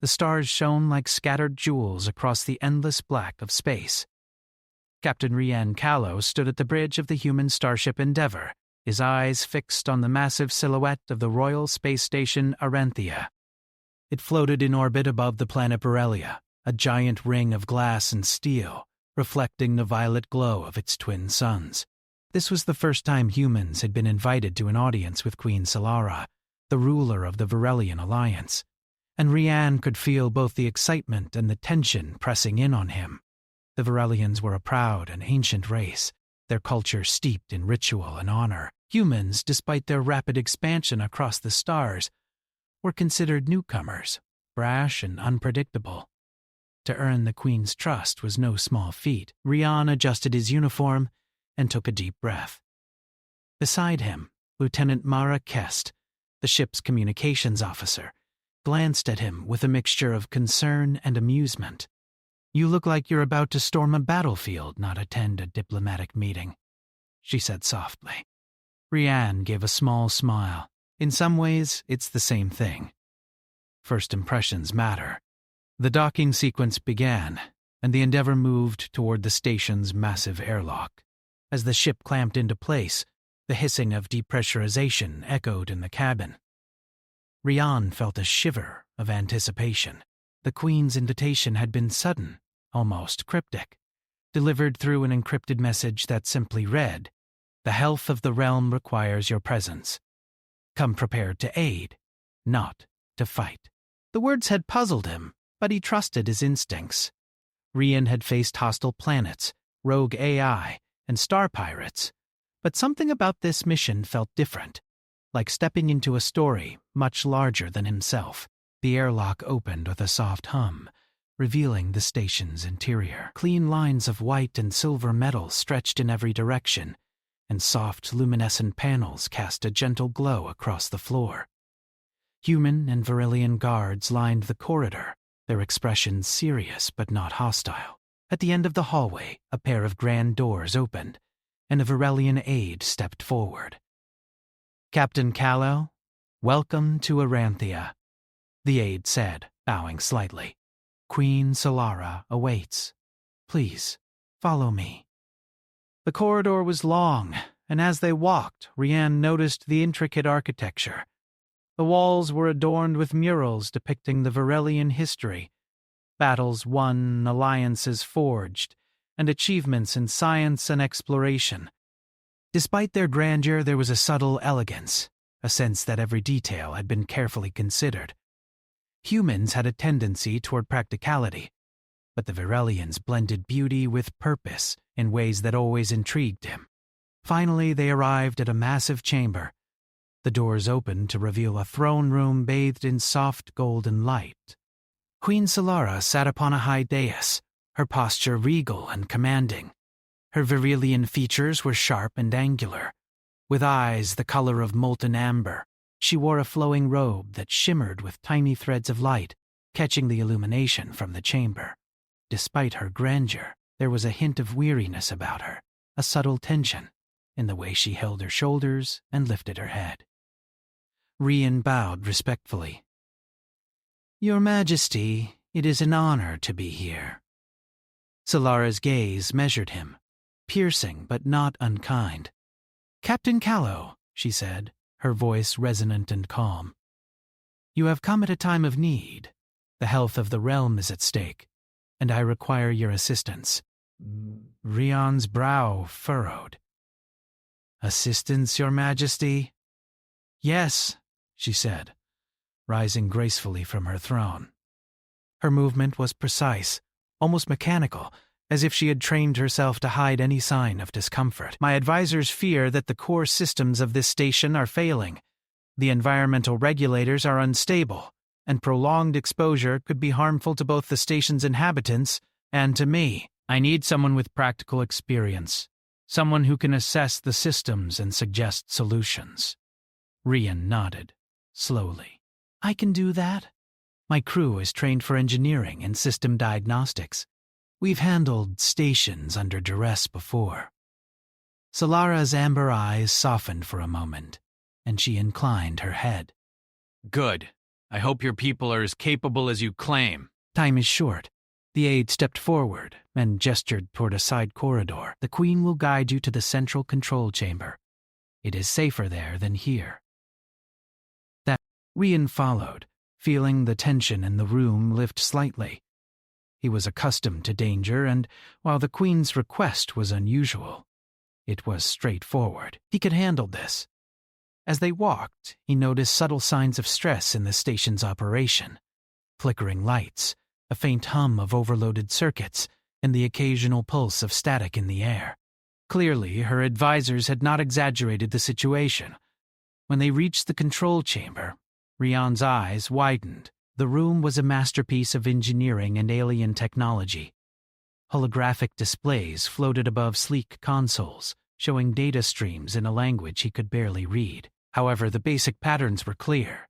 The stars shone like scattered jewels across the endless black of space. Captain Rian Callow stood at the bridge of the human starship Endeavour, his eyes fixed on the massive silhouette of the Royal Space Station Aranthia. It floated in orbit above the planet Borrelia, a giant ring of glass and steel, reflecting the violet glow of its twin suns. This was the first time humans had been invited to an audience with Queen Solara, the ruler of the Varelian Alliance, and Rian could feel both the excitement and the tension pressing in on him. The Varelians were a proud and ancient race, their culture steeped in ritual and honor. Humans, despite their rapid expansion across the stars, were considered newcomers, brash and unpredictable. To earn the Queen's trust was no small feat. Rian adjusted his uniform and took a deep breath. Beside him, Lieutenant Mara Kest, the ship's communications officer, glanced at him with a mixture of concern and amusement. "You look like you're about to storm a battlefield, not attend a diplomatic meeting," she said softly. Rian gave a small smile. In some ways, it's the same thing. First impressions matter. The docking sequence began, and the Endeavour moved toward the station's massive airlock. As the ship clamped into place, the hissing of depressurization echoed in the cabin. Rian felt a shiver of anticipation. The Queen's invitation had been sudden, almost cryptic, delivered through an encrypted message that simply read, "The health of the realm requires your presence. Come prepared to aid, not to fight." The words had puzzled him, but he trusted his instincts. Rian had faced hostile planets, rogue AI, and star pirates, but something about this mission felt different, like stepping into a story much larger than himself. The airlock opened with a soft hum, revealing the station's interior. Clean lines of white and silver metal stretched in every direction, and soft luminescent panels cast a gentle glow across the floor. Human and Varelian guards lined the corridor, their expressions serious but not hostile. At the end of the hallway, a pair of grand doors opened, and a Varelian aide stepped forward. "Captain Callow, welcome to Aranthia," the aide said, bowing slightly. "Queen Solara awaits. Please, follow me." The corridor was long, and as they walked, Rian noticed the intricate architecture. The walls were adorned with murals depicting the Varelian history, battles won, alliances forged, and achievements in science and exploration. Despite their grandeur, there was a subtle elegance, a sense that every detail had been carefully considered. Humans had a tendency toward practicality, but the Varelians blended beauty with purpose in ways that always intrigued him. Finally, they arrived at a massive chamber. The doors opened to reveal a throne room bathed in soft golden light. Queen Solara sat upon a high dais, her posture regal and commanding. Her Varelian features were sharp and angular. With eyes the color of molten amber, she wore a flowing robe that shimmered with tiny threads of light, catching the illumination from the chamber. Despite her grandeur, there was a hint of weariness about her, a subtle tension in the way she held her shoulders and lifted her head. Rian bowed respectfully. "Your Majesty, it is an honor to be here." Solara's gaze measured him, piercing but not unkind. "Captain Callow," she said, her voice resonant and calm. "You have come at a time of need. The health of the realm is at stake, and I require your assistance." Rian's brow furrowed. "Assistance, Your Majesty?" "Yes," she said, rising gracefully from her throne. Her movement was precise, almost mechanical, as if she had trained herself to hide any sign of discomfort. "My advisors fear that the core systems of this station are failing. The environmental regulators are unstable, and prolonged exposure could be harmful to both the station's inhabitants and to me. I need someone with practical experience, someone who can assess the systems and suggest solutions." Rian nodded, slowly. "I can do that. My crew is trained for engineering and system diagnostics. We've handled stations under duress before." Solara's amber eyes softened for a moment, and she inclined her head. "Good. I hope your people are as capable as you claim. Time is short. The aide stepped forward and gestured toward a side corridor. The Queen will guide you to the central control chamber. It is safer there than here. That Rian followed, feeling the tension in the room lift slightly. He was accustomed to danger, and while the Queen's request was unusual, it was straightforward. He could handle this. As they walked, he noticed subtle signs of stress in the station's operation. Flickering lights, a faint hum of overloaded circuits, and the occasional pulse of static in the air. Clearly, her advisors had not exaggerated the situation. When they reached the control chamber, Rian's eyes widened. The room was a masterpiece of engineering and alien technology. Holographic displays floated above sleek consoles, showing data streams in a language he could barely read. However, the basic patterns were clear.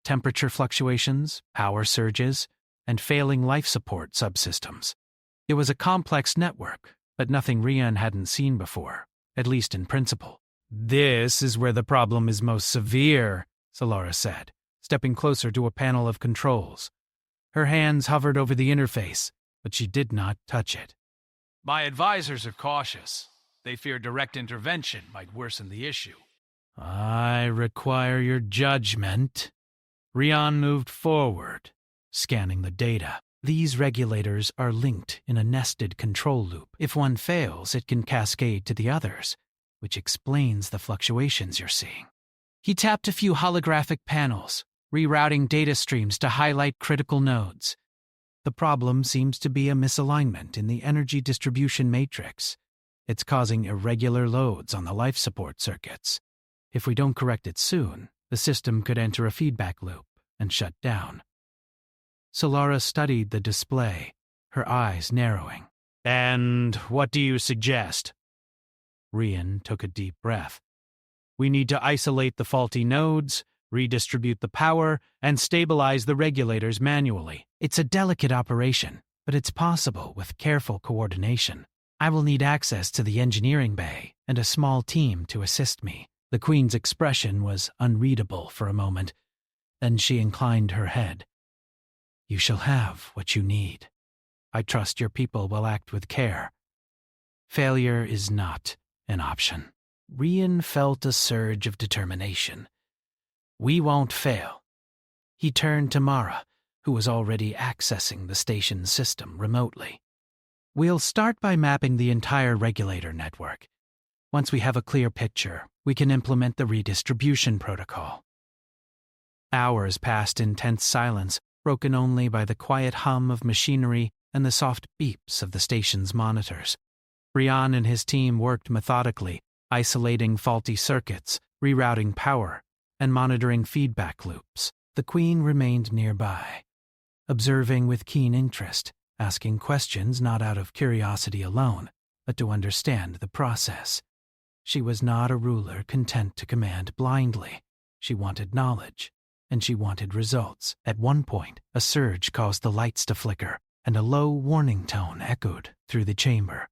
Temperature fluctuations, power surges, and failing life support subsystems. It was a complex network, but nothing Rian hadn't seen before, at least in principle. This is where the problem is most severe, Solara said, stepping closer to a panel of controls. Her hands hovered over the interface, but she did not touch it. My advisors are cautious. They fear direct intervention might worsen the issue. I require your judgment. Rian moved forward, scanning the data. These regulators are linked in a nested control loop. If one fails, it can cascade to the others, which explains the fluctuations you're seeing. He tapped a few holographic panels, rerouting data streams to highlight critical nodes. The problem seems to be a misalignment in the energy distribution matrix. It's causing irregular loads on the life support circuits. If we don't correct it soon, the system could enter a feedback loop and shut down. Solara studied the display, her eyes narrowing. And what do you suggest? Rian took a deep breath. We need to isolate the faulty nodes, redistribute the power, and stabilize the regulators manually. It's a delicate operation, but it's possible with careful coordination. I will need access to the engineering bay and a small team to assist me. The Queen's expression was unreadable for a moment. Then she inclined her head. You shall have what you need. I trust your people will act with care. Failure is not an option. Rian felt a surge of determination. We won't fail. He turned to Mara, who was already accessing the station's system remotely. We'll start by mapping the entire regulator network. Once we have a clear picture, we can implement the redistribution protocol. Hours passed in tense silence, broken only by the quiet hum of machinery and the soft beeps of the station's monitors. Rian and his team worked methodically, isolating faulty circuits, rerouting power, and monitoring feedback loops. The Queen remained nearby, observing with keen interest, asking questions not out of curiosity alone, but to understand the process. She was not a ruler content to command blindly. She wanted knowledge, and she wanted results. At one point, a surge caused the lights to flicker, and a low warning tone echoed through the chamber.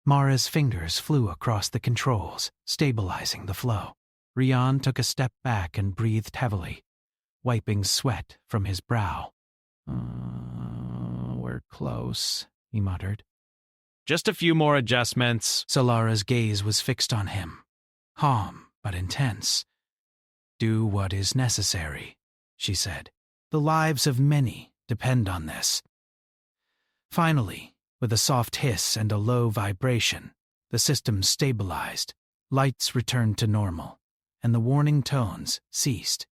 Mara's fingers flew across the controls, stabilizing the flow. Rian took a step back and breathed heavily, wiping sweat from his brow. We're close, he muttered. Just a few more adjustments. Solara's gaze was fixed on him, calm but intense. Do what is necessary, she said. The lives of many depend on this. Finally, with a soft hiss and a low vibration, the system stabilized, lights returned to normal, and the warning tones ceased.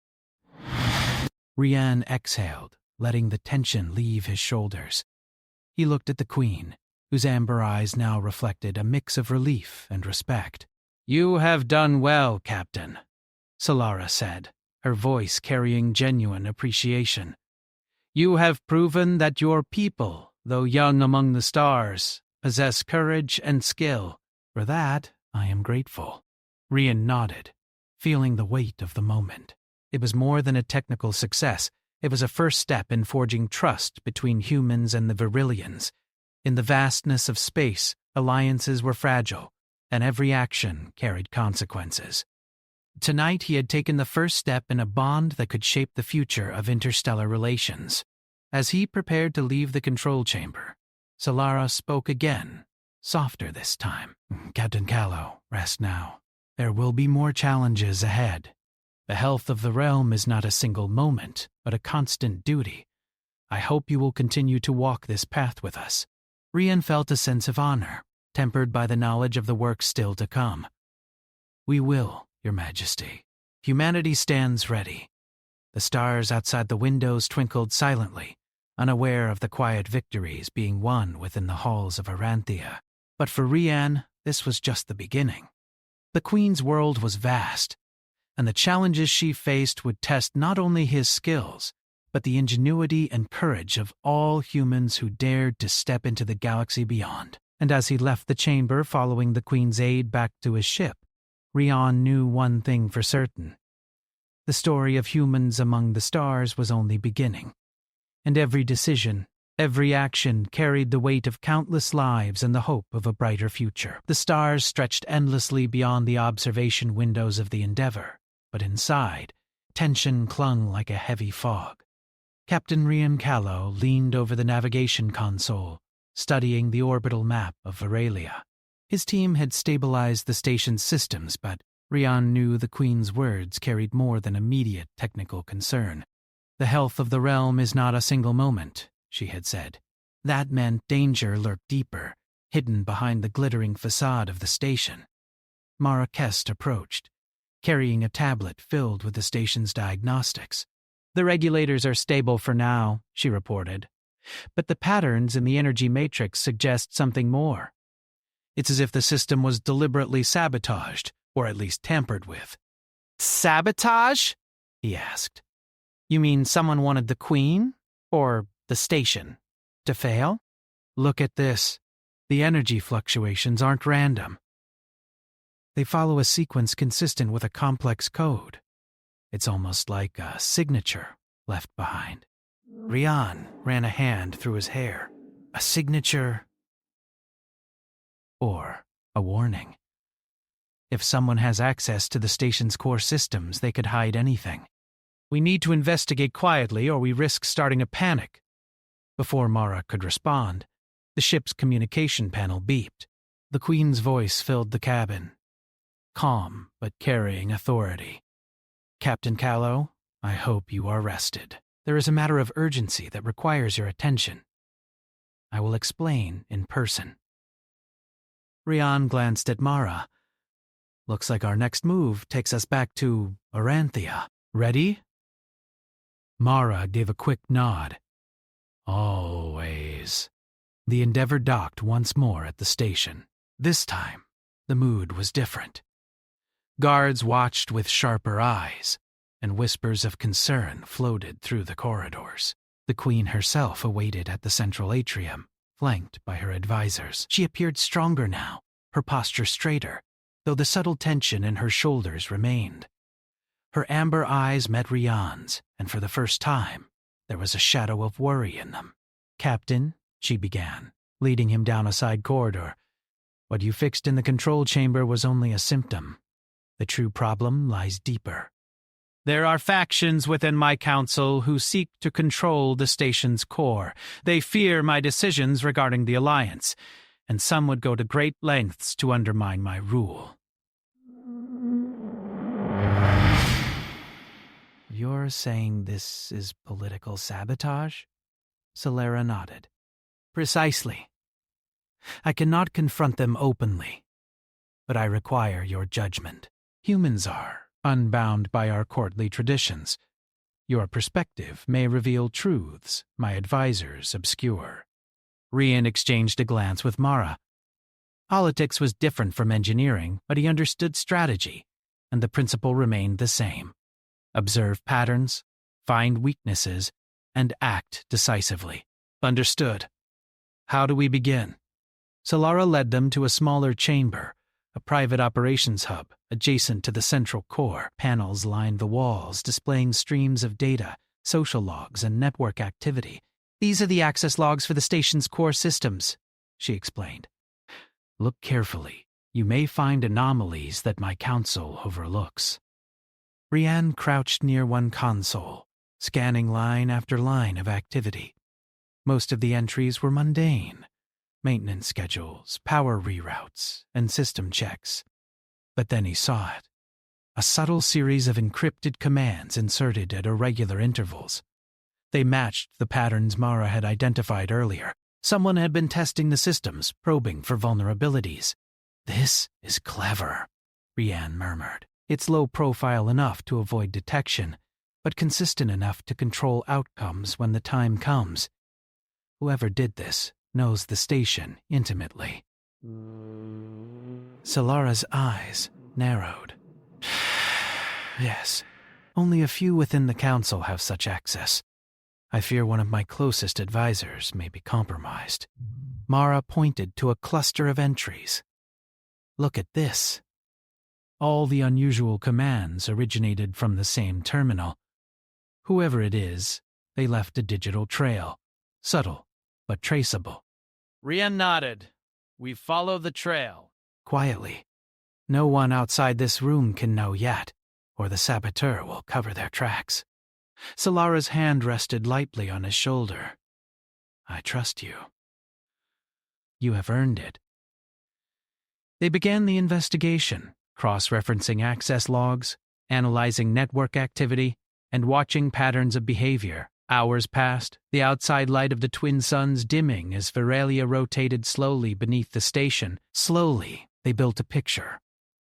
Rian exhaled, letting the tension leave his shoulders. He looked at the Queen, whose amber eyes now reflected a mix of relief and respect. You have done well, Captain, Solara said, her voice carrying genuine appreciation. You have proven that your people, though young among the stars, possess courage and skill. For that, I am grateful. Rian nodded, feeling the weight of the moment. It was more than a technical success. It was a first step in forging trust between humans and the Virillians. In the vastness of space, alliances were fragile, and every action carried consequences. Tonight he had taken the first step in a bond that could shape the future of interstellar relations. As he prepared to leave the control chamber, Solara spoke again, softer this time. Captain Callow, rest now. There will be more challenges ahead. The health of the realm is not a single moment, but a constant duty. I hope you will continue to walk this path with us. Rian felt a sense of honor, tempered by the knowledge of the work still to come. We will, Your Majesty. Humanity stands ready. The stars outside the windows twinkled silently, unaware of the quiet victories being won within the halls of Aranthia. But for Rian, this was just the beginning. The Queen's world was vast, and the challenges she faced would test not only his skills, but the ingenuity and courage of all humans who dared to step into the galaxy beyond. And as he left the chamber following the Queen's aid back to his ship, Rian knew one thing for certain. The story of humans among the stars was only beginning, and every decision, every action carried the weight of countless lives and the hope of a brighter future. The stars stretched endlessly beyond the observation windows of the Endeavor, but inside, tension clung like a heavy fog. Captain Rian Callow leaned over the navigation console, studying the orbital map of Veralia. His team had stabilized the station's systems, but Rian knew the Queen's words carried more than immediate technical concern. The health of the realm is not a single moment, she had said. That meant danger lurked deeper, hidden behind the glittering facade of the station. Mara Kest approached, carrying a tablet filled with the station's diagnostics. The regulators are stable for now, she reported, but the patterns in the energy matrix suggest something more. It's as if the system was deliberately sabotaged, or at least tampered with. Sabotage? He asked. You mean someone wanted the Queen, or the station, to fail? Look at this. The energy fluctuations aren't random. They follow a sequence consistent with a complex code. It's almost like a signature left behind. Rian ran a hand through his hair. A signature or a warning. If someone has access to the station's core systems, they could hide anything. We need to investigate quietly or we risk starting a panic. Before Mara could respond, the ship's communication panel beeped. The Queen's voice filled the cabin, calm but carrying authority. Captain Callow, I hope you are rested. There is a matter of urgency that requires your attention. I will explain in person. Rian glanced at Mara. Looks like our next move takes us back to Aranthia. Ready? Mara gave a quick nod. Always. The Endeavor docked once more at the station. This time, the mood was different. Guards watched with sharper eyes, and whispers of concern floated through the corridors. The Queen herself awaited at the central atrium, flanked by her advisors. She appeared stronger now, her posture straighter, though the subtle tension in her shoulders remained. Her amber eyes met Rian's, and for the first time, there was a shadow of worry in them. Captain, she began, leading him down a side corridor. What you fixed in the control chamber was only a symptom. The true problem lies deeper. There are factions within my council who seek to control the station's core. They fear my decisions regarding the Alliance, and some would go to great lengths to undermine my rule. You're saying this is political sabotage? Solara nodded. Precisely. I cannot confront them openly, but I require your judgment. Humans are unbound by our courtly traditions. Your perspective may reveal truths my advisors obscure. Rian exchanged a glance with Mara. Politics was different from engineering, but he understood strategy, and the principle remained the same. Observe patterns, find weaknesses, and act decisively. Understood. How do we begin? Solara led them to a smaller chamber, a private operations hub adjacent to the central core. Panels lined the walls, displaying streams of data, social logs, and network activity. These are the access logs for the station's core systems, she explained. Look carefully. You may find anomalies that my council overlooks. Rian crouched near one console, scanning line after line of activity. Most of the entries were mundane: maintenance schedules, power reroutes, and system checks. But then he saw it. A subtle series of encrypted commands inserted at irregular intervals. They matched the patterns Mara had identified earlier. Someone had been testing the systems, probing for vulnerabilities. "This is clever," Rian murmured. "It's low profile enough to avoid detection, but consistent enough to control outcomes when the time comes. Whoever did this knows the station intimately." Solara's eyes narrowed. "Yes, only a few within the council have such access. I fear one of my closest advisors may be compromised." Mara pointed to a cluster of entries. "Look at this." All the unusual commands originated from the same terminal. Whoever it is, they left a digital trail, subtle but traceable. Rian nodded. "We follow the trail." Quietly. "No one outside this room can know yet, or the saboteur will cover their tracks." Solara's hand rested lightly on his shoulder. "I trust you. You have earned it." They began the investigation, cross-referencing access logs, analyzing network activity, and watching patterns of behavior. Hours passed, the outside light of the twin suns dimming as Veralia rotated slowly beneath the station. Slowly, they built a picture.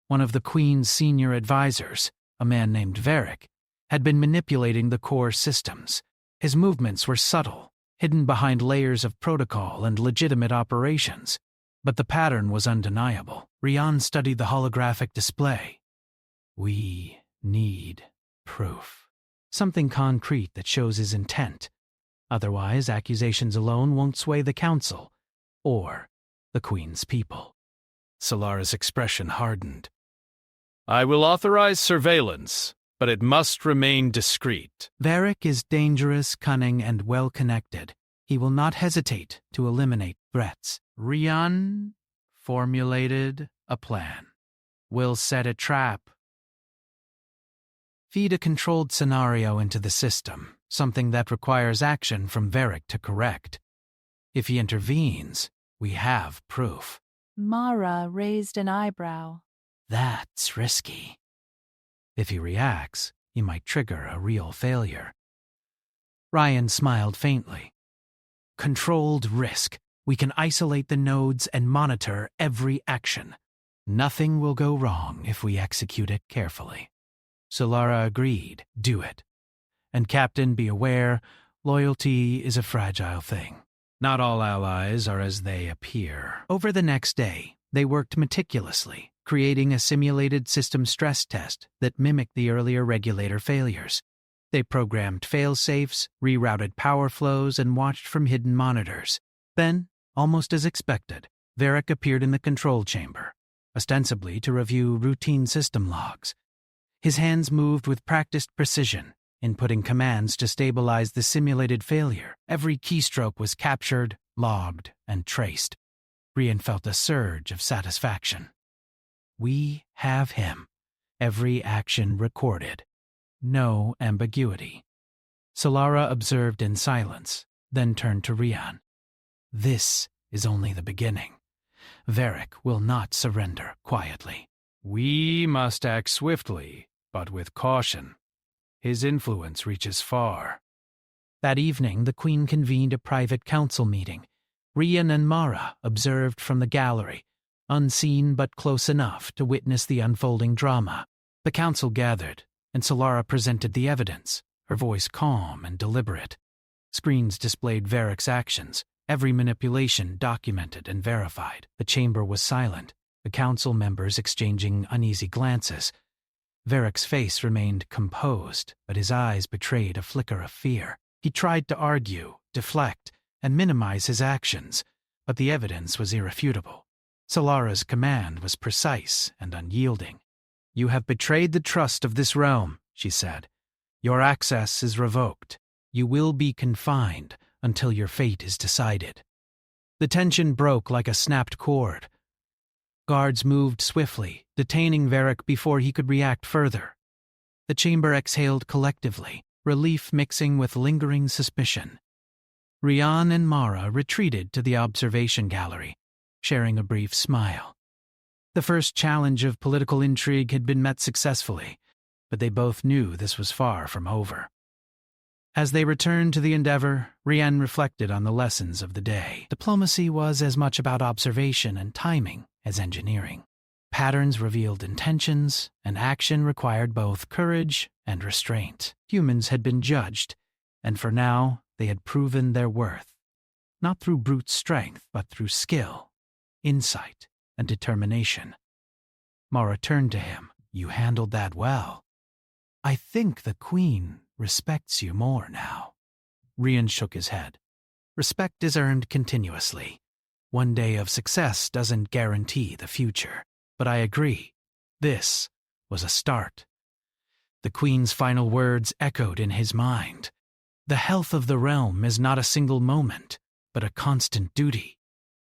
One of the Queen's senior advisors, a man named Varric, had been manipulating the core systems. His movements were subtle, hidden behind layers of protocol and legitimate operations. But the pattern was undeniable. Rian studied the holographic display. "We need proof. Something concrete that shows his intent. Otherwise, accusations alone won't sway the council or the Queen's people." Solara's expression hardened. "I will authorize surveillance, but it must remain discreet." "Varric is dangerous, cunning, and well-connected. He will not hesitate to eliminate threats." Rian formulated a plan. "We'll set a trap. Feed a controlled scenario into the system, something that requires action from Varric to correct. If he intervenes, we have proof." Mara raised an eyebrow. "That's risky. If he reacts, he might trigger a real failure." Ryan smiled faintly. "Controlled risk. We can isolate the nodes and monitor every action. Nothing will go wrong if we execute it carefully." Solara agreed. "Do it. And Captain, be aware, loyalty is a fragile thing. Not all allies are as they appear." Over the next day, they worked meticulously, creating a simulated system stress test that mimicked the earlier regulator failures. They programmed fail-safes, rerouted power flows, and watched from hidden monitors. Then, almost as expected, Varric appeared in the control chamber, ostensibly to review routine system logs. His hands moved with practiced precision, inputting commands to stabilize the simulated failure. Every keystroke was captured, logged, and traced. Rian felt a surge of satisfaction. "We have him. Every action recorded. No ambiguity." Solara observed in silence, then turned to Rian. "This is only the beginning. Varric will not surrender quietly." "We must act swiftly, but with caution. His influence reaches far." That evening, the Queen convened a private council meeting. Rian and Mara observed from the gallery, unseen but close enough to witness the unfolding drama. The council gathered, and Solara presented the evidence, her voice calm and deliberate. Screens displayed Varric's actions, every manipulation documented and verified. The chamber was silent, the council members exchanging uneasy glances. Varric's face remained composed, but his eyes betrayed a flicker of fear. He tried to argue, deflect, and minimize his actions, but the evidence was irrefutable. Solara's command was precise and unyielding. "You have betrayed the trust of this realm," she said. "Your access is revoked. You will be confined until your fate is decided." The tension broke like a snapped cord. Guards moved swiftly, detaining Varric before he could react further. The chamber exhaled collectively, relief mixing with lingering suspicion. Rian and Mara retreated to the observation gallery, sharing a brief smile. The first challenge of political intrigue had been met successfully, but they both knew this was far from over. As they returned to the Endeavor, Rian reflected on the lessons of the day. Diplomacy was as much about observation and timing as engineering. Patterns revealed intentions, and action required both courage and restraint. Humans had been judged, and for now they had proven their worth, not through brute strength, but through skill, insight, and determination. Mara turned to him. "You handled that well. I think the Queen respects you more now." Rian shook his head. "Respect is earned continuously. One day of success doesn't guarantee the future. But I agree. This was a start." The Queen's final words echoed in his mind. The health of the realm is not a single moment, but a constant duty.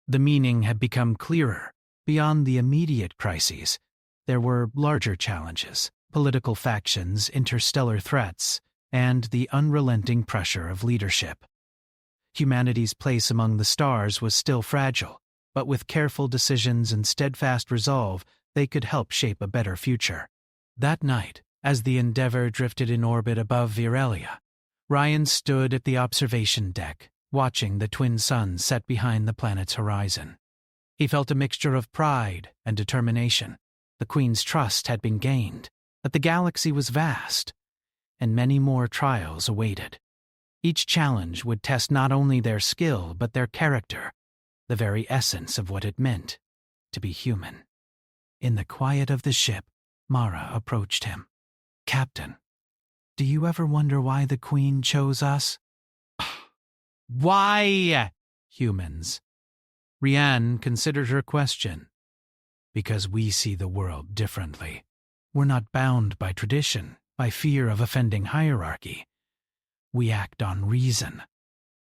The meaning had become clearer. Beyond the immediate crises, there were larger challenges: political factions, interstellar threats, and the unrelenting pressure of leadership. Humanity's place among the stars was still fragile, but with careful decisions and steadfast resolve, they could help shape a better future. That night, as the Endeavor drifted in orbit above Virelia, Rian stood at the observation deck, watching the twin suns set behind the planet's horizon. He felt a mixture of pride and determination. The Queen's trust had been gained, but the galaxy was vast, and many more trials awaited. Each challenge would test not only their skill, but their character, the very essence of what it meant to be human. In the quiet of the ship, Mara approached him. "Captain, do you ever wonder why the Queen chose us?" "Why humans?" Rian considered her question. "Because we see the world differently. We're not bound by tradition, by fear of offending hierarchy. We act on reason,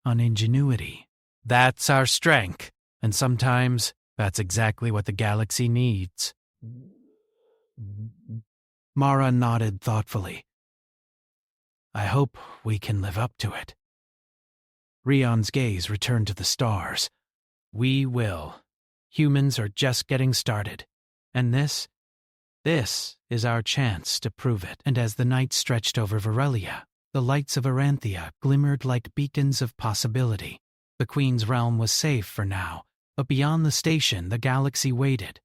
on ingenuity. That's our strength, and sometimes that's exactly what the galaxy needs." Mara nodded thoughtfully. "I hope we can live up to it." Rian's gaze returned to the stars. "We will. Humans are just getting started, and this is our chance to prove it." And as the night stretched over Virelia, the lights of Aranthia glimmered like beacons of possibility. The Queen's realm was safe for now, but beyond the station the galaxy waited,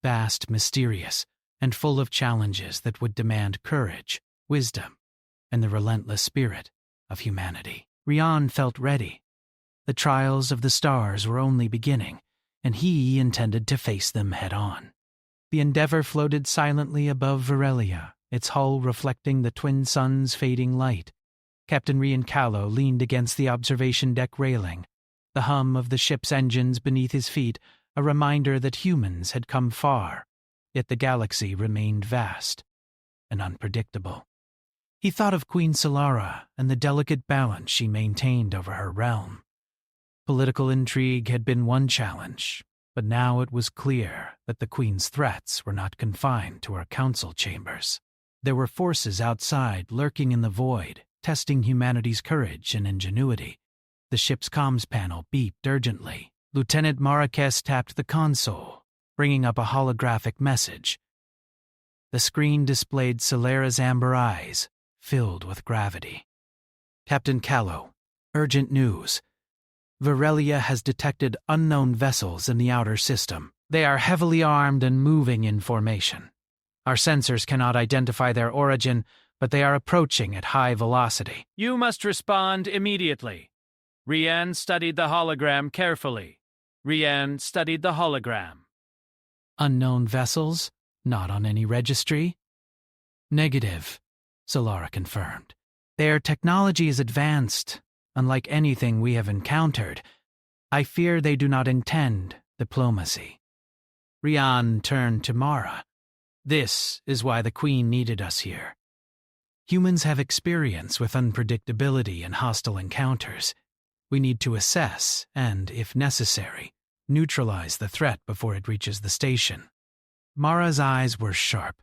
vast, mysterious, and full of challenges that would demand courage, wisdom, and the relentless spirit of humanity. Rian felt ready. The trials of the stars were only beginning, and he intended to face them head-on. The Endeavor floated silently above Virelia, its hull reflecting the twin suns' fading light. Captain Rian Callow leaned against the observation deck railing, the hum of the ship's engines beneath his feet a reminder that humans had come far, yet the galaxy remained vast and unpredictable. He thought of Queen Solara and the delicate balance she maintained over her realm. Political intrigue had been one challenge, but now it was clear that the Queen's threats were not confined to her council chambers. There were forces outside lurking in the void, testing humanity's courage and ingenuity. The ship's comms panel beeped urgently. Lieutenant Marquez tapped the console, bringing up a holographic message. The screen displayed Solera's amber eyes, filled with gravity. "Captain Callow, urgent news. Virelia has detected unknown vessels in the outer system. They are heavily armed and moving in formation. Our sensors cannot identify their origin, but they are approaching at high velocity. You must respond immediately." Rian studied the hologram carefully. Rian studied the hologram. "Unknown vessels? Not on any registry?" "Negative," Solara confirmed. "Their technology is advanced, unlike anything we have encountered. I fear they do not intend diplomacy." Rian turned to Mara. "This is why the Queen needed us here. Humans have experience with unpredictability and hostile encounters. We need to assess and, if necessary, neutralize the threat before it reaches the station." Mara's eyes were sharp.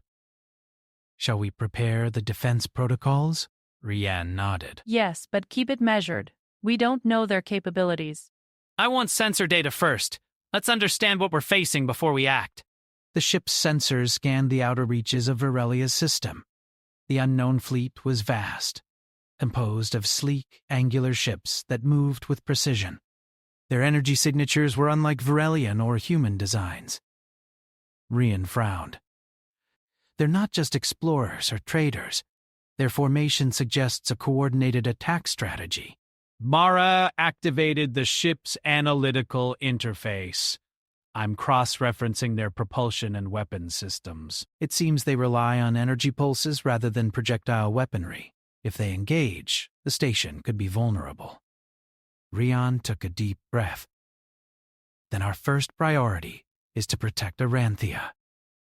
Shall we prepare the defense protocols? Rian nodded. Yes, but keep it measured. We don't know their capabilities. I want sensor data first. Let's understand what we're facing before we act. The ship's sensors scanned the outer reaches of Virelia's system. The unknown fleet was vast, composed of sleek, angular ships that moved with precision. Their energy signatures were unlike Virelian or human designs. Rian frowned. They're not just explorers or traders. Their formation suggests a coordinated attack strategy. Mara activated the ship's analytical interface. I'm cross-referencing their propulsion and weapon systems. It seems they rely on energy pulses rather than projectile weaponry. If they engage, the station could be vulnerable. Rian took a deep breath. Then our first priority is to protect Aranthia.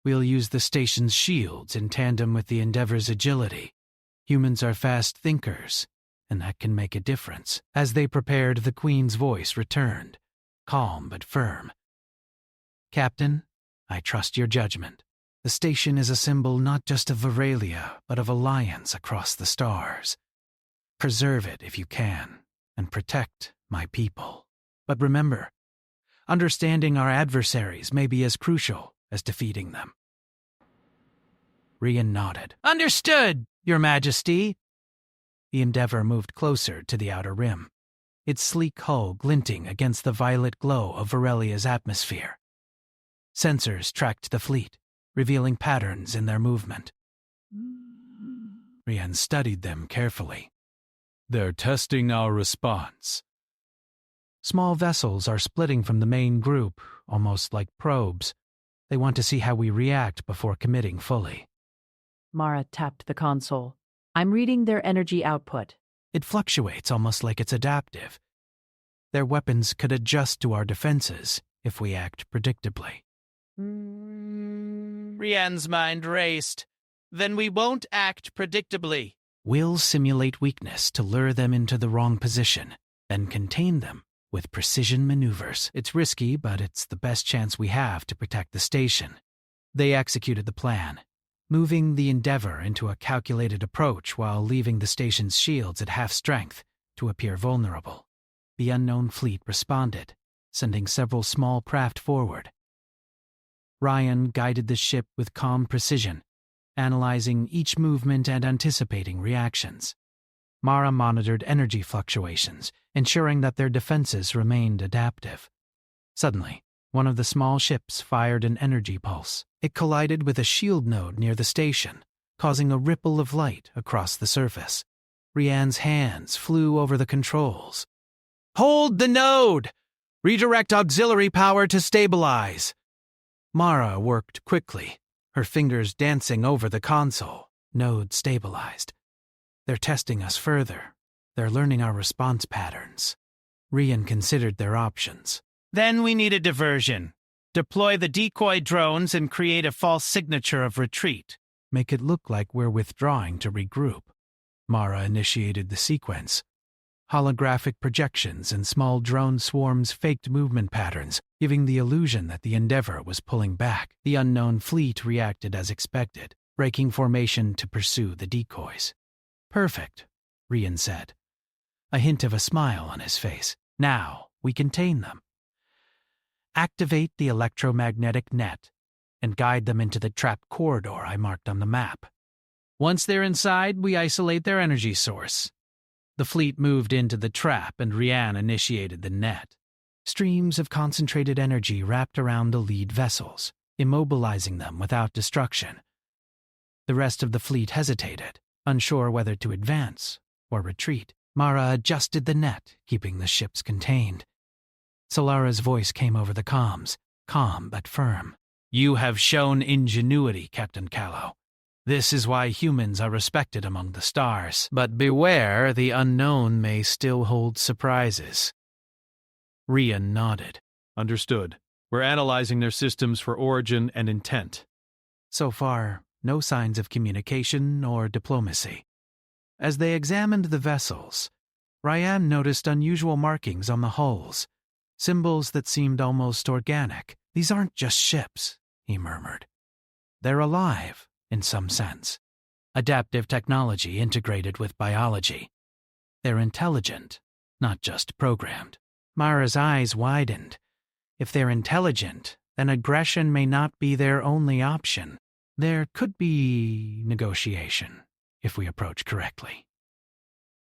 We'll use the station's shields in tandem with the Endeavor's agility. Humans are fast thinkers, and that can make a difference. As they prepared, the Queen's voice returned, calm but firm. Captain, I trust your judgment. The station is a symbol not just of Virelia, but of alliance across the stars. Preserve it if you can, and protect my people. But remember, understanding our adversaries may be as crucial as defeating them. Rian nodded. Understood, Your Majesty. The Endeavor moved closer to the outer rim, its sleek hull glinting against the violet glow of Virelia's atmosphere. Sensors tracked the fleet, revealing patterns in their movement. Rian studied them carefully. They're testing our response. Small vessels are splitting from the main group, almost like probes. They want to see how we react before committing fully. Mara tapped the console. I'm reading their energy output. It fluctuates almost like it's adaptive. Their weapons could adjust to our defenses if we act predictably. Rian's mind raced. Then we won't act predictably. We'll simulate weakness to lure them into the wrong position, then contain them with precision maneuvers. It's risky, but it's the best chance we have to protect the station. They executed the plan, moving the Endeavor into a calculated approach while leaving the station's shields at half strength to appear vulnerable. The unknown fleet responded, sending several small craft forward. Rian guided the ship with calm precision, analyzing each movement and anticipating reactions. Mara monitored energy fluctuations, ensuring that their defenses remained adaptive. Suddenly, one of the small ships fired an energy pulse. It collided with a shield node near the station, causing a ripple of light across the surface. Rian's hands flew over the controls. Hold the node! Redirect auxiliary power to stabilize! Mara worked quickly, her fingers dancing over the console. Node stabilized. They're testing us further. They're learning our response patterns. Rian considered their options. Then we need a diversion. Deploy the decoy drones and create a false signature of retreat. Make it look like we're withdrawing to regroup. Mara initiated the sequence. Holographic projections and small drone swarms faked movement patterns, giving the illusion that the Endeavor was pulling back. The unknown fleet reacted as expected, breaking formation to pursue the decoys. Perfect, Rian said, a hint of a smile on his face. Now we contain them. Activate the electromagnetic net and guide them into the trapped corridor I marked on the map. Once they're inside, we isolate their energy source. The fleet moved into the trap and Rian initiated the net. Streams of concentrated energy wrapped around the lead vessels, immobilizing them without destruction. The rest of the fleet hesitated, unsure whether to advance or retreat. Mara adjusted the net, keeping the ships contained. Solara's voice came over the comms, calm but firm. You have shown ingenuity, Captain Callow. This is why humans are respected among the stars. But beware, the unknown may still hold surprises. Rian nodded. Understood. We're analyzing their systems for origin and intent. So far, no signs of communication or diplomacy. As they examined the vessels, Rian noticed unusual markings on the hulls, symbols that seemed almost organic. These aren't just ships, he murmured. They're alive, in some sense. Adaptive technology integrated with biology. They're intelligent, not just programmed. Mara's eyes widened. If they're intelligent, then aggression may not be their only option. There could be negotiation, if we approach correctly.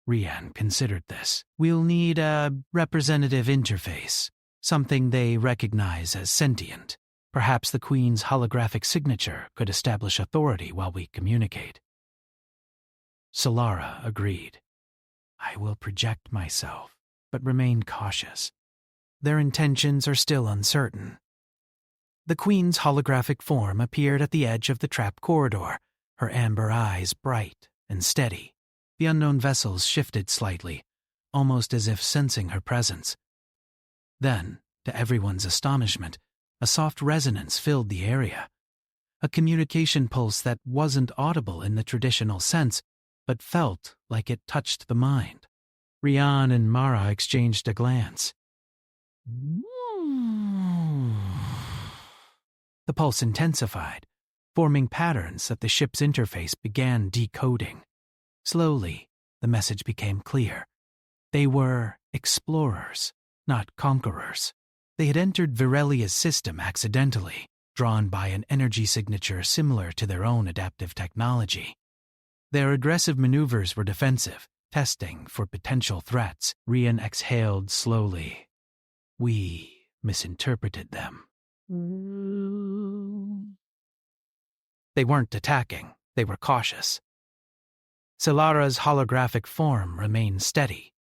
Rian considered this. We'll need a representative interface, something they recognize as sentient. Perhaps the Queen's holographic signature could establish authority while we communicate. Solara agreed. I will project myself, but remain cautious. Their intentions are still uncertain. The Queen's holographic form appeared at the edge of the trap corridor, her amber eyes bright and steady. The unknown vessels shifted slightly, almost as if sensing her presence. Then, to everyone's astonishment, a soft resonance filled the area. A communication pulse that wasn't audible in the traditional sense, but felt like it touched the mind. Rian and Mara exchanged a glance. The pulse intensified, forming patterns that the ship's interface began decoding. Slowly, the message became clear. They were explorers, not conquerors. They had entered Virelia's system accidentally, drawn by an energy signature similar to their own adaptive technology. Their aggressive maneuvers were defensive, testing for potential threats. Rian exhaled slowly. We misinterpreted them. They weren't attacking, they were cautious. Solara's holographic form remained steady.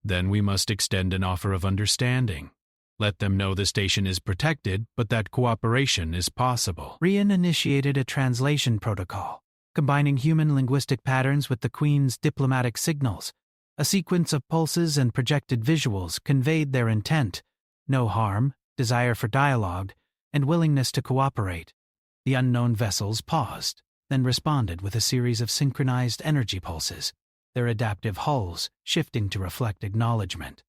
Then we must extend an offer of understanding. Let them know the station is protected, but that cooperation is possible. Rian initiated a translation protocol, combining human linguistic patterns with the Queen's diplomatic signals. A sequence of pulses and projected visuals conveyed their intent: no harm, desire for dialogue, and willingness to cooperate. The unknown vessels paused, then responded with a series of synchronized energy pulses, their adaptive hulls shifting to reflect acknowledgement.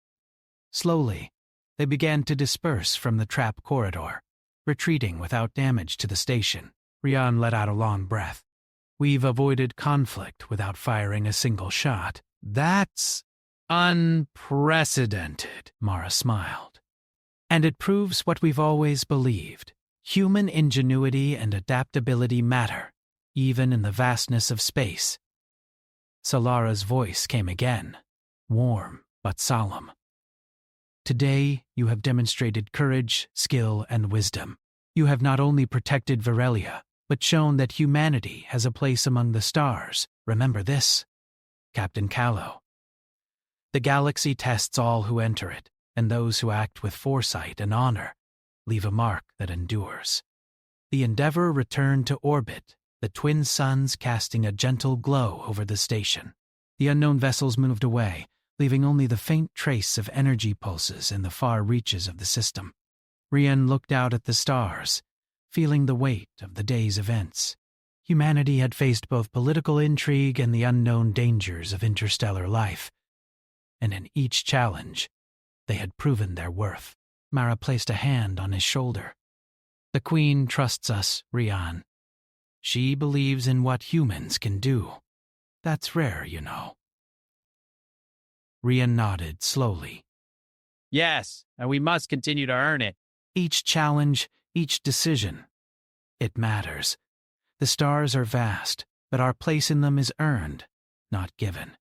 Slowly, they began to disperse from the trap corridor, retreating without damage to the station. Rian let out a long breath. We've avoided conflict without firing a single shot. That's unprecedented, Mara smiled. And it proves what we've always believed. Human ingenuity and adaptability matter, even in the vastness of space. Solara's voice came again, warm but solemn. Today, you have demonstrated courage, skill, and wisdom. You have not only protected Virelia, but shown that humanity has a place among the stars. Remember this, Captain Callow. The galaxy tests all who enter it, and those who act with foresight and honor leave a mark that endures. The Endeavor returned to orbit, the twin suns casting a gentle glow over the station. The unknown vessels moved away, leaving only the faint trace of energy pulses in the far reaches of the system. Rian looked out at the stars, feeling the weight of the day's events. Humanity had faced both political intrigue and the unknown dangers of interstellar life, and in each challenge, they had proven their worth. Mara placed a hand on his shoulder. The Queen trusts us, Rian. She believes in what humans can do. That's rare, you know. Rian nodded slowly. Yes, and we must continue to earn it. Each challenge, each decision, it matters. The stars are vast, but our place in them is earned, not given.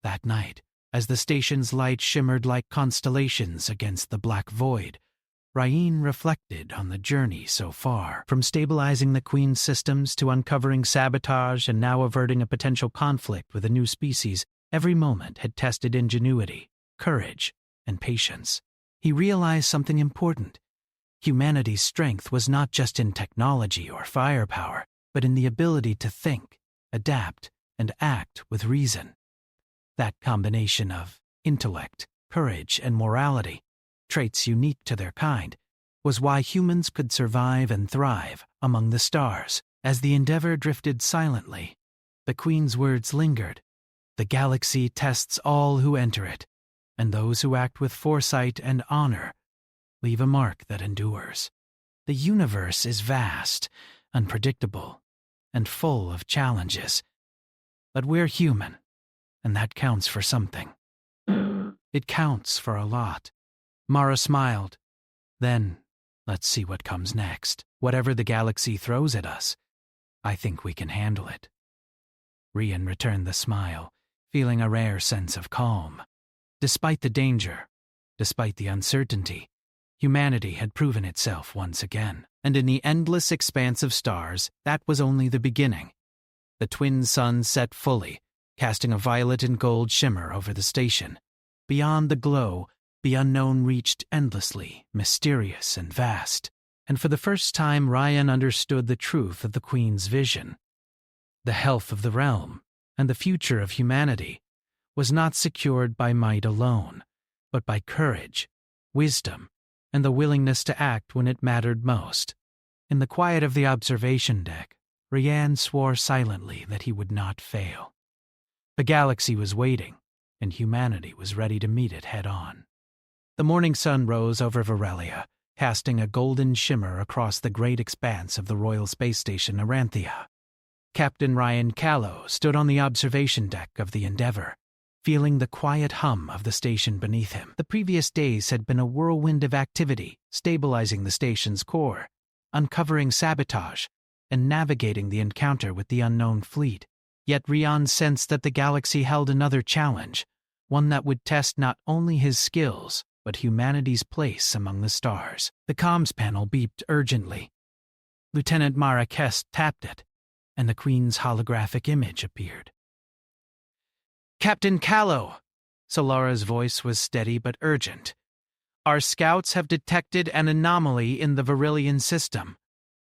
That night, as the station's light shimmered like constellations against the black void, Rian reflected on the journey so far, from stabilizing the Queen's systems to uncovering sabotage and now averting a potential conflict with a new species. Every moment had tested ingenuity, courage, and patience. He realized something important. Humanity's strength was not just in technology or firepower, but in the ability to think, adapt, and act with reason. That combination of intellect, courage, and morality, traits unique to their kind, was why humans could survive and thrive among the stars. As the Endeavor drifted silently, the Queen's words lingered. The galaxy tests all who enter it, and those who act with foresight and honor leave a mark that endures. The universe is vast, unpredictable, and full of challenges. But we're human, and that counts for something. It counts for a lot. Mara smiled. Then, let's see what comes next. Whatever the galaxy throws at us, I think we can handle it. Rian returned the smile, feeling a rare sense of calm. Despite the danger, despite the uncertainty, humanity had proven itself once again. And in the endless expanse of stars, that was only the beginning. The twin suns set fully, casting a violet and gold shimmer over the station. Beyond the glow, the unknown reached endlessly, mysterious and vast. And for the first time, Ryan understood the truth of the Queen's vision. The health of the realm, and the future of humanity, was not secured by might alone, but by courage, wisdom, and the willingness to act when it mattered most. In the quiet of the observation deck, Rian swore silently that he would not fail. The galaxy was waiting, and humanity was ready to meet it head-on. The morning sun rose over Varelia, casting a golden shimmer across the great expanse of the Royal Space Station Aranthia. Captain Ryan Callow stood on the observation deck of the Endeavour, feeling the quiet hum of the station beneath him. The previous days had been a whirlwind of activity, stabilizing the station's core, uncovering sabotage, and navigating the encounter with the unknown fleet. Yet Rian sensed that the galaxy held another challenge, one that would test not only his skills, but humanity's place among the stars. The comms panel beeped urgently. Lieutenant Mara Kest tapped it, and the Queen's holographic image appeared. "Captain Callow," Solara's voice was steady but urgent. "Our scouts have detected an anomaly in the Varillian system.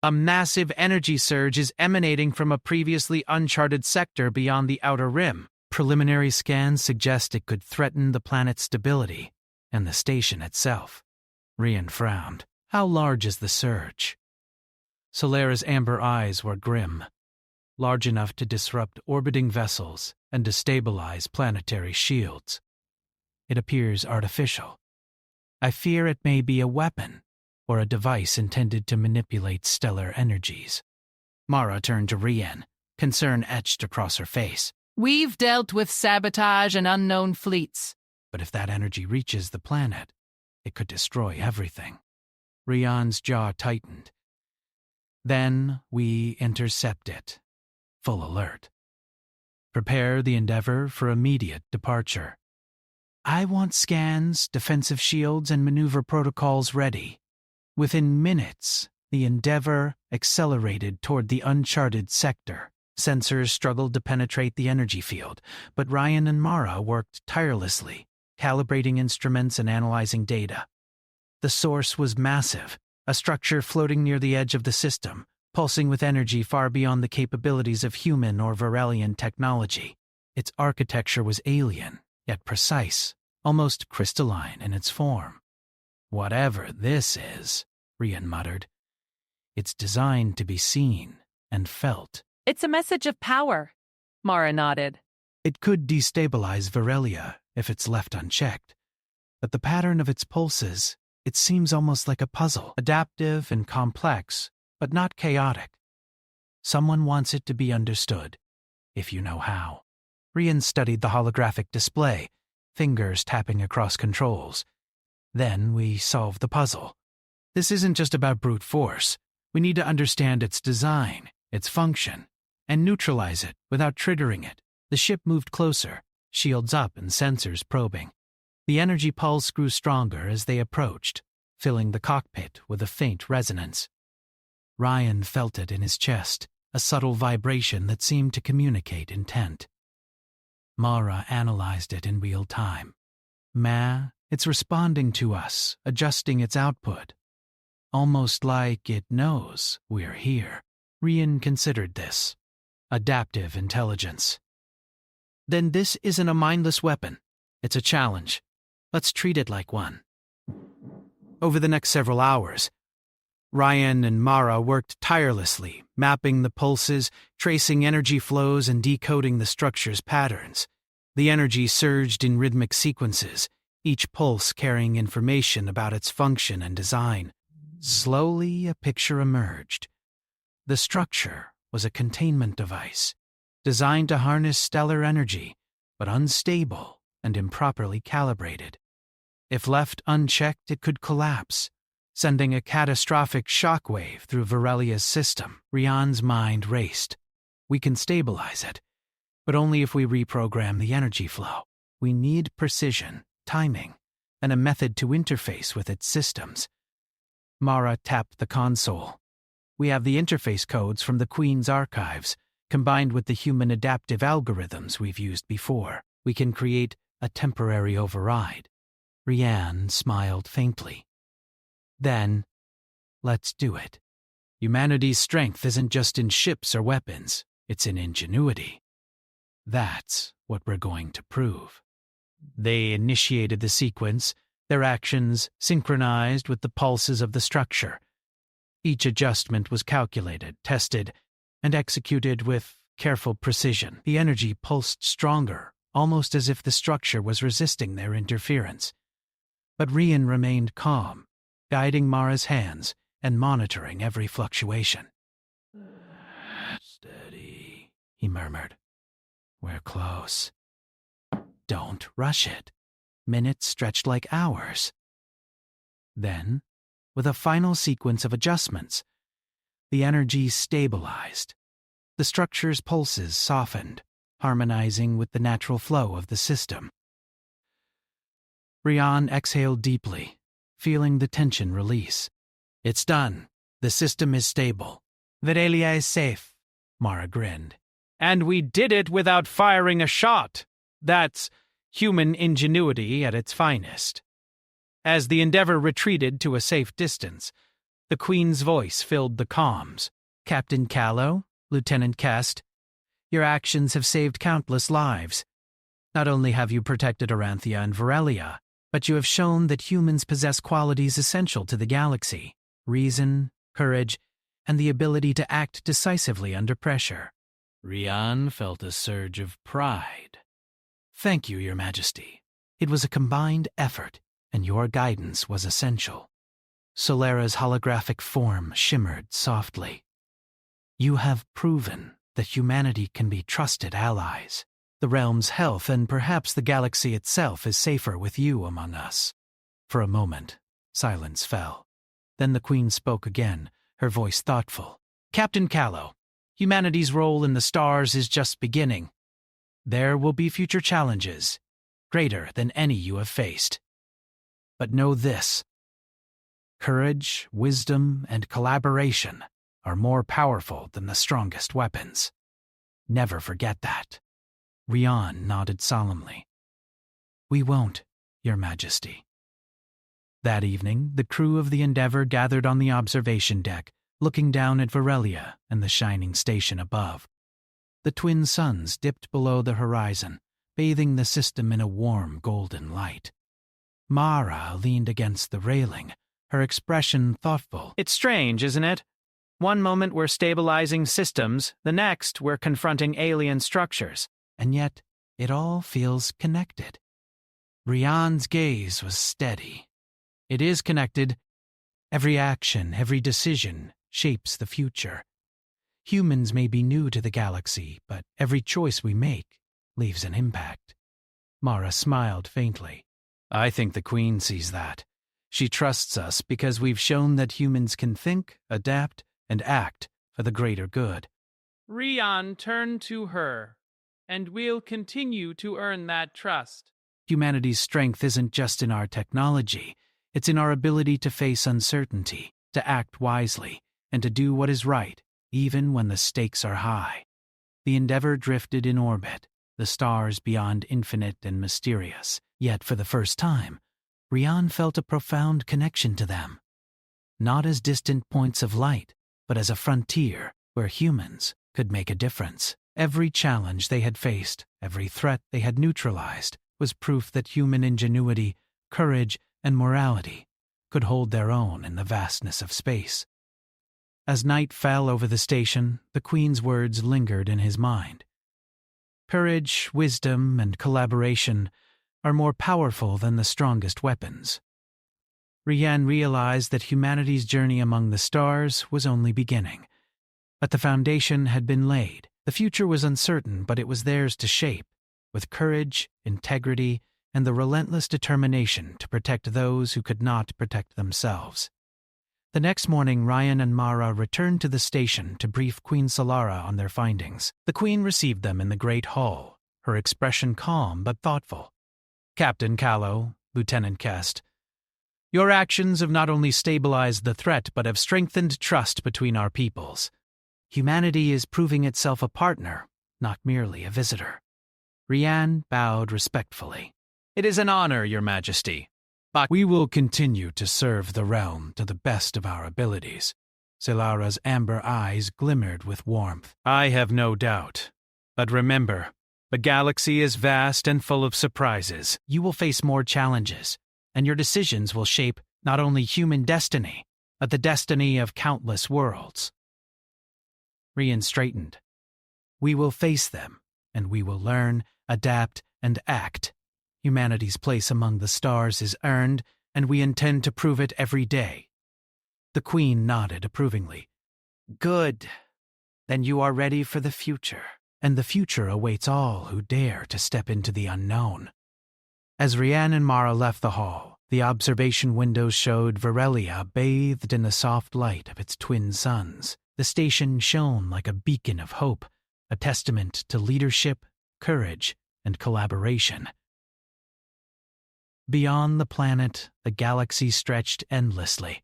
A massive energy surge is emanating from a previously uncharted sector beyond the outer rim. Preliminary scans suggest it could threaten the planet's stability and the station itself." Rian frowned. "How large is the surge?" Solara's amber eyes were grim. "Large enough to disrupt orbiting vessels and destabilize planetary shields. It appears artificial. I fear it may be a weapon or a device intended to manipulate stellar energies." Mara turned to Rian, concern etched across her face. We've dealt with sabotage and unknown fleets. "But if that energy reaches the planet, it could destroy everything." Rian's jaw tightened. "Then we intercept it. Full alert. Prepare the Endeavour for immediate departure. I want scans, defensive shields, and maneuver protocols ready." Within minutes, the Endeavour accelerated toward the uncharted sector. Sensors struggled to penetrate the energy field, but Ryan and Mara worked tirelessly, calibrating instruments and analyzing data. The source was massive, a structure floating near the edge of the system, pulsing with energy far beyond the capabilities of human or Varelian technology. Its architecture was alien, yet precise, almost crystalline in its form. "Whatever this is," Rian muttered, "it's designed to be seen and felt." It's a message of power, Mara nodded. "It could destabilize Varelia if it's left unchecked, but the pattern of its pulses, it seems almost like a puzzle, adaptive and complex, but not chaotic. Someone wants it to be understood, if you know how." Rian studied the holographic display, fingers tapping across controls. "Then we solve the puzzle. This isn't just about brute force. We need to understand its design, its function, and neutralize it without triggering it." The ship moved closer, shields up and sensors probing. The energy pulse grew stronger as they approached, filling the cockpit with a faint resonance. Ryan felt it in his chest, a subtle vibration that seemed to communicate intent. Mara analyzed it in real time. It's responding to us, adjusting its output. Almost like it knows we're here." Rian considered this. Adaptive intelligence. "Then this isn't a mindless weapon. It's a challenge. Let's treat it like one." Over the next several hours, Ryan and Mara worked tirelessly, mapping the pulses, tracing energy flows, and decoding the structure's patterns. The energy surged in rhythmic sequences, each pulse carrying information about its function and design. Slowly, a picture emerged. The structure was a containment device, designed to harness stellar energy, but unstable and improperly calibrated. If left unchecked, it could collapse, sending a catastrophic shockwave through Varelia's system. Rian's mind raced. We can stabilize it, but only if we reprogram the energy flow. We need precision, timing, and a method to interface with its systems. Mara tapped the console. We have the interface codes from the Queen's archives, combined with the human adaptive algorithms we've used before. We can create a temporary override. Rian smiled faintly. Then, let's do it. Humanity's strength isn't just in ships or weapons, it's in ingenuity. That's what we're going to prove. They initiated the sequence, their actions synchronized with the pulses of the structure. Each adjustment was calculated, tested, and executed with careful precision. The energy pulsed stronger, almost as if the structure was resisting their interference. But Rian remained calm, guiding Mara's hands and monitoring every fluctuation. "Steady," he murmured. "We're close. Don't rush it." Minutes stretched like hours. Then, with a final sequence of adjustments, the energy stabilized. The structure's pulses softened, harmonizing with the natural flow of the system. Rian exhaled deeply, feeling the tension release. "It's done. The system is stable. Varelia is safe," Mara grinned. And we did it without firing a shot. That's human ingenuity at its finest. As the Endeavor retreated to a safe distance, the Queen's voice filled the comms. "Captain Callow, Lieutenant Kest, your actions have saved countless lives. Not only have you protected Aranthia and Varelia, but you have shown that humans possess qualities essential to the galaxy: reason, courage, and the ability to act decisively under pressure." Rian felt a surge of pride. "Thank you, Your Majesty. It was a combined effort, and your guidance was essential." Solera's holographic form shimmered softly. "You have proven that humanity can be trusted allies. The realm's health and perhaps the galaxy itself is safer with you among us." For a moment, silence fell. Then the Queen spoke again, her voice thoughtful. "Captain Callow, humanity's role in the stars is just beginning. There will be future challenges, greater than any you have faced. But know this: courage, wisdom, and collaboration are more powerful than the strongest weapons. Never forget that." Rian nodded solemnly. "We won't, Your Majesty." That evening, the crew of the Endeavor gathered on the observation deck, looking down at Varelia and the shining station above. The twin suns dipped below the horizon, bathing the system in a warm golden light. Mara leaned against the railing, her expression thoughtful. It's strange, isn't it? One moment we're stabilizing systems, the next we're confronting alien structures. And yet, it all feels connected. Rian's gaze was steady. It is connected. Every action, every decision shapes the future. Humans may be new to the galaxy, but every choice we make leaves an impact. Mara smiled faintly. "I think the Queen sees that. She trusts us because we've shown that humans can think, adapt, and act for the greater good." Rian turned to her, and we'll continue to earn that trust. Humanity's strength isn't just in our technology. It's in our ability to face uncertainty, to act wisely, and to do what is right, even when the stakes are high. The Endeavor drifted in orbit, the stars beyond infinite and mysterious. Yet for the first time, Rian felt a profound connection to them. Not as distant points of light, but as a frontier where humans could make a difference. Every challenge they had faced, every threat they had neutralized, was proof that human ingenuity, courage, and morality could hold their own in the vastness of space. As night fell over the station, the Queen's words lingered in his mind. Courage, wisdom, and collaboration are more powerful than the strongest weapons. Rian realized that humanity's journey among the stars was only beginning. But the foundation had been laid. The future was uncertain, but it was theirs to shape, with courage, integrity, and the relentless determination to protect those who could not protect themselves. The next morning, Ryan and Mara returned to the station to brief Queen Solara on their findings. The Queen received them in the great hall, her expression calm but thoughtful. "Captain Callow, Lieutenant Kest, your actions have not only stabilized the threat but have strengthened trust between our peoples. Humanity is proving itself a partner, not merely a visitor." Rian bowed respectfully. "It is an honor, Your Majesty. But we will continue to serve the realm to the best of our abilities." Solara's amber eyes glimmered with warmth. "I have no doubt. But remember, the galaxy is vast and full of surprises. You will face more challenges, and your decisions will shape not only human destiny, but the destiny of countless worlds." Rian straightened. "We will face them, and we will learn, adapt, and act. Humanity's place among the stars is earned, and we intend to prove it every day." The Queen nodded approvingly. "Good. Then you are ready for the future. And the future awaits all who dare to step into the unknown." As Rian and Mara left the hall, the observation windows showed Varelia bathed in the soft light of its twin suns. The station shone like a beacon of hope, a testament to leadership, courage, and collaboration. Beyond the planet, the galaxy stretched endlessly,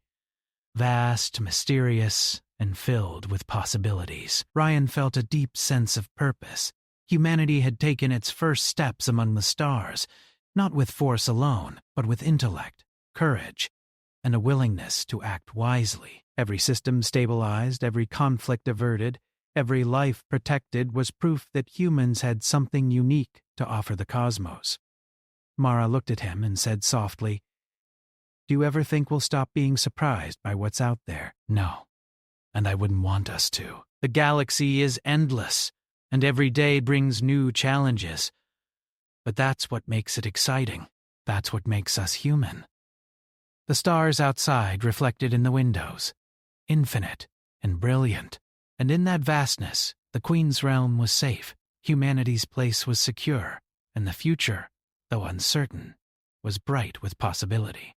vast, mysterious, and filled with possibilities. Ryan felt a deep sense of purpose. Humanity had taken its first steps among the stars, not with force alone, but with intellect, courage, and a willingness to act wisely. Every system stabilized, every conflict averted, every life protected was proof that humans had something unique to offer the cosmos. Mara looked at him and said softly, "Do you ever think we'll stop being surprised by what's out there?" "No, and I wouldn't want us to. The galaxy is endless, and every day brings new challenges. But that's what makes it exciting. That's what makes us human." The stars outside reflected in the windows, infinite and brilliant, and in that vastness, the Queen's realm was safe, humanity's place was secure, and the future, though uncertain, was bright with possibility.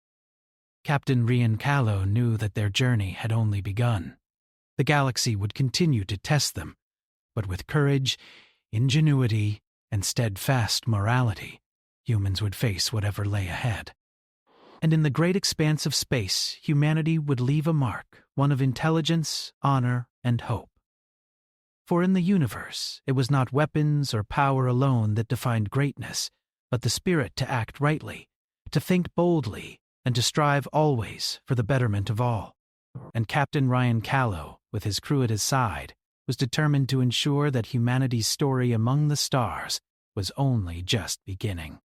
Captain Rian Callow knew that their journey had only begun. The galaxy would continue to test them, but with courage, ingenuity, and steadfast morality, humans would face whatever lay ahead. And in the great expanse of space, humanity would leave a mark, one of intelligence, honor, and hope. For in the universe, it was not weapons or power alone that defined greatness, but the spirit to act rightly, to think boldly, and to strive always for the betterment of all. And Captain Rian Callow, with his crew at his side, was determined to ensure that humanity's story among the stars was only just beginning.